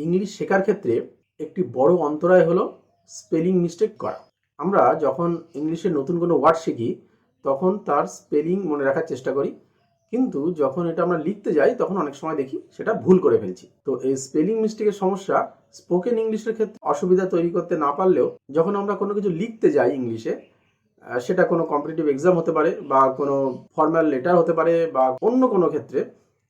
English শেখার ক্ষেত্রে একটি বড় অন্তরায় হলো স্পেলিং মিস্টেক করা। আমরা যখন ইংলিশে নতুন কোনো ওয়ার্ড শিখি তখন তার স্পেলিং মনে রাখার চেষ্টা করি, কিন্তু যখন এটা আমরা লিখতে যাই তখন অনেক সময় দেখি সেটা ভুল করে ফেলছি। তো এই স্পেলিং মিস্টেকের সমস্যা স্পোকেন ইংলিশের ক্ষেত্রে অসুবিধা তৈরি করতে না পারলেও যখন আমরা কোনো কিছু লিখতে যাই ইংলিশে, সেটা কোনো কম্পিটিটিভ এক্সাম হতে পারে বা কোনো ফর্মাল লেটার হতে পারে বা অন্য কোনো ক্ষেত্রে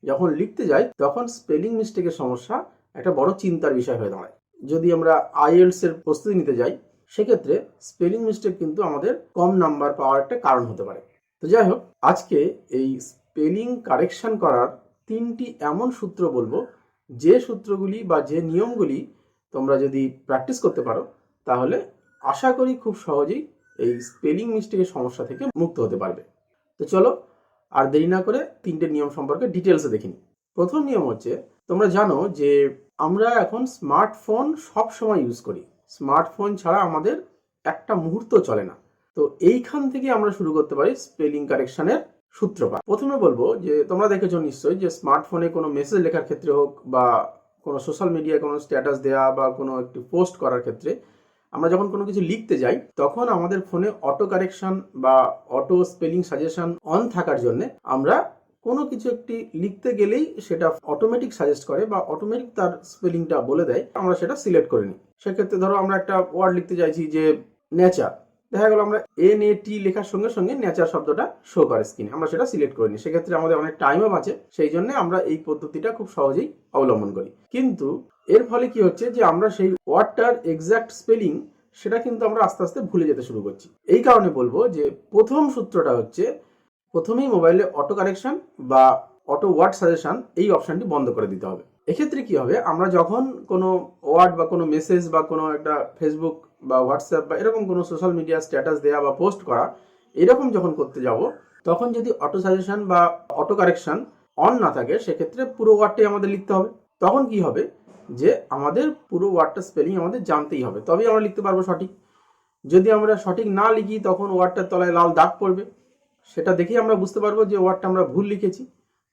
যখন লিখতে যাই তখন স্পেলিং মিস্টেকের সমস্যা একটা বড় চিন্তার বিষয় হয়ে দাঁড়ায়। যদি আমরা আইএলটিএস এর প্রস্তুতি নিতে যাই সেক্ষেত্রে স্পেলিং মিস্টেক কিন্তু আমাদের কম নাম্বার পাওয়ার একটা কারণ হতে পারে। তো যাই হোক, আজকে এই স্পেলিং কারেকশন করার 3টি এমন সূত্র বলবো, যে সূত্রগুলি বা যে নিয়মগুলি তোমরা যদি প্র্যাকটিস করতে পারো তাহলে আশা করি খুব সহজেই এই স্পেলিং মিস্টেকের সমস্যা থেকে মুক্ত হতে পারবে। তো চলো আর দেরি না করে 3টে নিয়ম সম্পর্কে ডিটেলসে দেখে নিই। প্রথম নিয়ম হচ্ছে, তোমরা জানো যে আমরা এখন স্মার্টফোন সব সময় ইউজ করি। স্মার্টফোন ছাড়া আমাদের একটা মুহূর্ত চলে না। তো এইখান থেকে আমরা শুরু করতে পারি স্পেলিং কারেকশনের সূত্রপাত। প্রথমে বলবো যে তোমরা দেখেছো নিশ্চয়ই যে স্মার্টফোনে কোনো মেসেজ লেখার ক্ষেত্রে হোক বা কোনো সোশ্যাল মিডিয়ায় কোনো স্ট্যাটাস দেওয়া বা কোনো একটি পোস্ট করার ক্ষেত্রে আমরা যখন কোনো কিছু লিখতে যাই তখন আমাদের ফোনে অটো কারেকশন বা অটো স্পেলিং সাজেশন অন থাকার জন্য আমরা কোনো কিছু একটি লিখতে গেলেই সেটা অটোমেটিক সাজেস্ট করে বা অটোমেটিক তার স্পেলিংটা বলে দেয়, আমরা সেটা সিলেক্ট করে নিই। সেক্ষেত্রে ধরো আমরা একটা ওয়ার্ড লিখতে চাইছি যে নেচার, দেখা গেল আমরা NAT লেখার সঙ্গে সঙ্গে নেচার শব্দটা শো করে স্ক্রিনে, আমরা সেটা সিলেক্ট করে নিই। সেক্ষেত্রে আমাদের অনেক টাইমও বাঁচে, সেই জন্য আমরা এই পদ্ধতিটা খুব সহজেই অবলম্বন করি। কিন্তু এর ফলে কি হচ্ছে যে আমরা সেই ওয়ার্ডটার এক্সাক্ট স্পেলিং সেটা কিন্তু আমরা আস্তে আস্তে ভুলে যেতে শুরু করছি। এই কারণে বলবো যে প্রথম সূত্রটা হচ্ছে, প্রথমেই মোবাইলে অটো কারেকশন বা অটো ওয়ার্ড সাজেশন এই অপশনটি বন্ধ করে দিতে হবে। এক্ষেত্রে কি হবে, আমরা যখন কোনো ওয়ার্ড বা কোনো মেসেজ বা কোনো একটা ফেসবুক বা হোয়াটসঅ্যাপ বা এরকম কোনো সোশ্যাল মিডিয়া স্ট্যাটাস দেওয়া বা পোস্ট করা এরকম যখন করতে যাব, তখন যদি অটো সাজেশন বা অটো কারেকশন অন না থাকে সেক্ষেত্রে পুরো ওয়ার্ডটাই আমাদের লিখতে হবে। তখন কি হবে যে আমাদের পুরো ওয়ার্ডটা স্পেলিং আমাদের জানতেই হবে, তবেই আমরা লিখতে পারবো সঠিক। যদি আমরা সঠিক না লিখি তখন ওয়ার্ডটার তলায় লাল দাগ পড়বে, সেটা দেখেই আমরা বুঝতে পারবো যে ওয়ার্ডটা আমরা ভুল লিখেছি।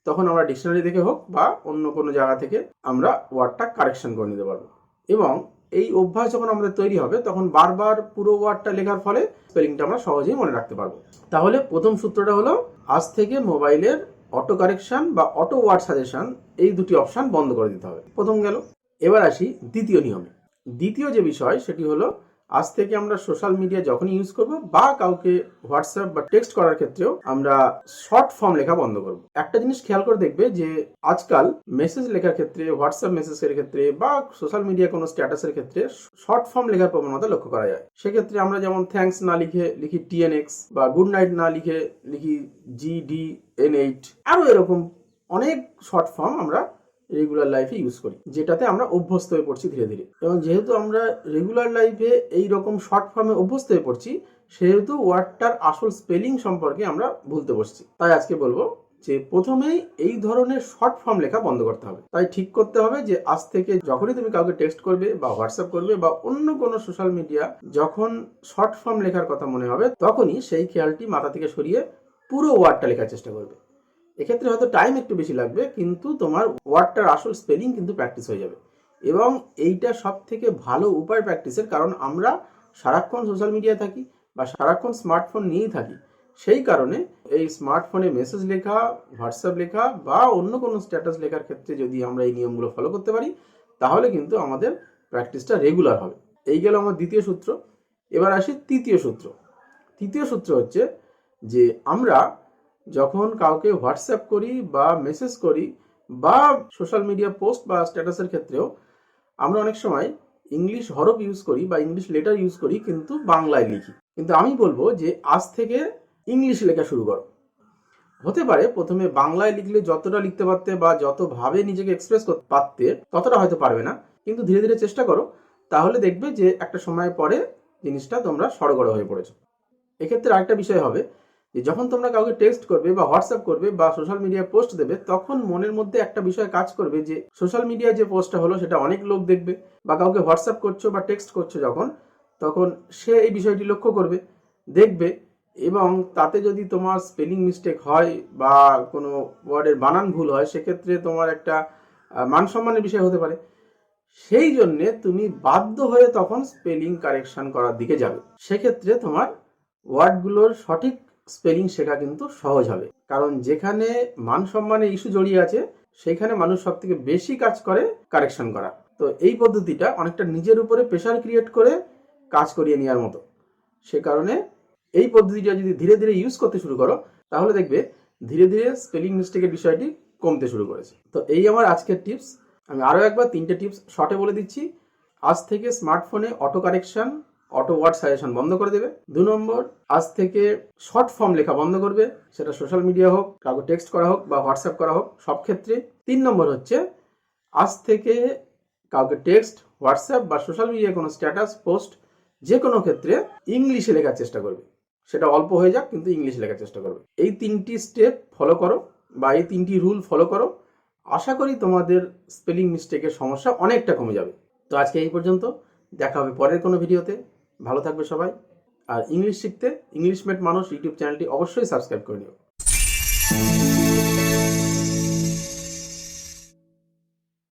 তখন আমরা ডিকশনারি দেখে হোক বা অন্য কোনো জায়গা থেকে আমরা ওয়ার্ডটা কারেকশন করে নিতে পারবো। এবং এই অভ্যাস যখন আমাদের তৈরি হবে তখন বারবার পুরো ওয়ার্ডটা লেখার ফলে স্পেলিংটা আমরা সহজেই মনে রাখতে পারবো। তাহলে প্রথম সূত্রটা হলো, আজ থেকে মোবাইলের অটো কারেকশন বা অটো ওয়ার্ড সাজেশন এই দুটি অপশন বন্ধ করে দিতে হবে। প্রথম গেল। এবার আসি দ্বিতীয় নিয়মে। দ্বিতীয় যে বিষয় সেটি হলো, আজ থেকে আমরা সোশ্যাল মিডিয়া যখন ইউজ করব বা কাউকে হোয়াটসঅ্যাপ বা টেক্সট করার ক্ষেত্রেও আমরা শর্ট ফর্ম লেখা বন্ধ করব। একটা জিনিস খেয়াল করে দেখবে যে আজকাল মেসেজ লেখার ক্ষেত্রে, হোয়াটসঅ্যাপ মেসেজের ক্ষেত্রে বা সোশ্যাল মিডিয়া কোনো স্ট্যাটাসের ক্ষেত্রে শর্ট ফর্ম লেখার প্রবণতা লক্ষ্য করা যায়। সেক্ষেত্রে আমরা যেমন থ্যাঙ্কস না লিখে লিখি TNX বা গুড নাইট না লিখে লিখি GDN8, আরও এরকম অনেক শর্ট ফর্ম আমরা রেগুলার লাইফে ইউজ করি, যেটাতে আমরা অভ্যস্ত হয়ে পড়ছি ধীরে ধীরে। এবং যেহেতু আমরা রেগুলার লাইফে এই রকম শর্ট ফর্মে অভ্যস্ত হয়ে পড়ছি, সেহেতু ওয়ার্ডটার আসল স্পেলিং সম্পর্কে আমরা ভুলতে বসছি। তাই আজকে বলবো যে প্রথমেই এই ধরনের শর্ট ফর্ম লেখা বন্ধ করতে হবে। তাই ঠিক করতে হবে যে আজ থেকে যখনই তুমি কাউকে টেক্সট করবে বা হোয়াটসঅ্যাপ করবে বা অন্য কোনো সোশ্যাল মিডিয়া, যখন শর্ট ফর্ম লেখার কথা মনে হবে তখনই সেই খেয়ালটি মাথা থেকে সরিয়ে পুরো ওয়ার্ডটা লেখার চেষ্টা করবে। এক্ষেত্রে হয়তো টাইম একটু বেশি লাগবে, কিন্তু তোমার ওয়ার্ডটার আসল স্পেলিং কিন্তু প্র্যাকটিস হয়ে যাবে। এবং এইটা সব থেকে ভালো উপায় প্র্যাকটিসের, কারণ আমরা সারাক্ষণ সোশ্যাল মিডিয়া থাকি বা সারাক্ষণ স্মার্টফোন নিয়েই থাকি। সেই কারণে এই স্মার্টফোনে মেসেজ লেখা, হোয়াটসঅ্যাপ লেখা বা অন্য কোনো স্ট্যাটাস লেখার ক্ষেত্রে যদি আমরা এই নিয়মগুলো ফলো করতে পারি তাহলে কিন্তু আমাদের প্র্যাকটিসটা রেগুলার হবে। এই গেল আমার দ্বিতীয় সূত্র। এবার আসি তৃতীয় সূত্র। তৃতীয় সূত্র হচ্ছে যে আমরা যখন কাউকে হোয়াটসঅ্যাপ করি বা মেসেজ করি বা সোশ্যাল মিডিয়া পোস্ট বা স্ট্যাটাসের ক্ষেত্রেও আমরা অনেক সময় ইংলিশ হরফ ইউজ করি বা ইংলিশ লেটার ইউজ করি, কিন্তু বাংলায় লিখি। কিন্তু আমি বলবো যে আজ থেকে ইংলিশ লেখা শুরু করো। হতে পারে প্রথমে বাংলায় লিখলে যতটা লিখতে পারতে বা যতভাবে নিজেকে এক্সপ্রেস করতে পারতে ততটা হয়তো পারবে না, কিন্তু ধীরে ধীরে চেষ্টা করো, তাহলে দেখবে যে একটা সময় পরে জিনিসটা তোমরা সড়গড় হয়ে পড়েছো। এক্ষেত্রে আরেকটা বিষয় হবে যে যখন তোমরা কাউকে টেক্সট করবে বা হোয়াটসঅ্যাপ করবে বা সোশ্যাল মিডিয়ায় পোস্ট দেবে, তখন মনের মধ্যে একটা বিষয় কাজ করবে যে সোশ্যাল মিডিয়ায় যে পোস্টটা হলো সেটা অনেক লোক দেখবে, বা কাউকে হোয়াটসঅ্যাপ করছো বা টেক্সট করছো যখন, তখন সে এই বিষয়টি লক্ষ্য করবে, দেখবে। এবং তাতে যদি তোমার স্পেলিং মিস্টেক হয় বা কোনো ওয়ার্ডের বানান ভুল হয় সেক্ষেত্রে তোমার একটা মান সম্মানের বিষয় হতে পারে। সেই জন্যে তুমি বাধ্য হয়ে তখন স্পেলিং কারেকশন করার দিকে যাবে। সেক্ষেত্রে তোমার ওয়ার্ডগুলোর সঠিক স্পেলিং শেখা কিন্তু সহজ হবে, কারণ যেখানে মান সম্মানের ইস্যু জড়িয়ে আছে সেখানে মানুষ সব থেকে বেশি কাজ করে কারেকশন করা। তো এই পদ্ধতিটা অনেকটা নিজের উপরে প্রেশার ক্রিয়েট করে কাজ করিয়ে নেওয়ার মতো। সে কারণে এই পদ্ধতিটা যদি ধীরে ধীরে ইউজ করতে শুরু করো তাহলে দেখবে ধীরে ধীরে স্পেলিং মিস্টেকের বিষয়টি কমতে শুরু করেছে। তো এই আমার আজকের টিপস। আমি আরও একবার 3টে টিপস শর্টে বলে দিচ্ছি। আজ থেকে স্মার্টফোনে auto correction, auto word suggestion বন্ধ করে দেবে। 2 নম্বর, আজ থেকে শর্ট ফর্ম লেখা বন্ধ করবে, সেটা সোশ্যাল মিডিয়া হোক, কাউকে টেক্সট করা হোক বা হোয়াটসঅ্যাপ করা হোক, সব ক্ষেত্রে। 3 নম্বর হচ্ছে আজ থেকে কাউকে টেক্সট, হোয়াটসঅ্যাপ বা সোশ্যাল মিডিয়ায় কোনো স্ট্যাটাস পোস্ট যে কোনো ক্ষেত্রে ইংলিশে লেখার চেষ্টা করবে, সেটা অল্প হয়ে যাক কিন্তু ইংলিশে লেখার চেষ্টা করবে। এই 3টি স্টেপ ফলো করো বা এই 3টি রুল ফলো করো, আশা করি তোমাদের স্পেলিং মিস্টেকের সমস্যা অনেকটা কমে যাবে। তো আজকে এই পর্যন্ত, দেখা হবে পরের কোনো ভিডিওতে। ভালো থাকবে সবাই। আর ইংলিশ শিখতে ইংলিশ মেট মানুষ ইউটিউব চ্যানেলটি অবশ্যই সাবস্ক্রাইব করে নিও।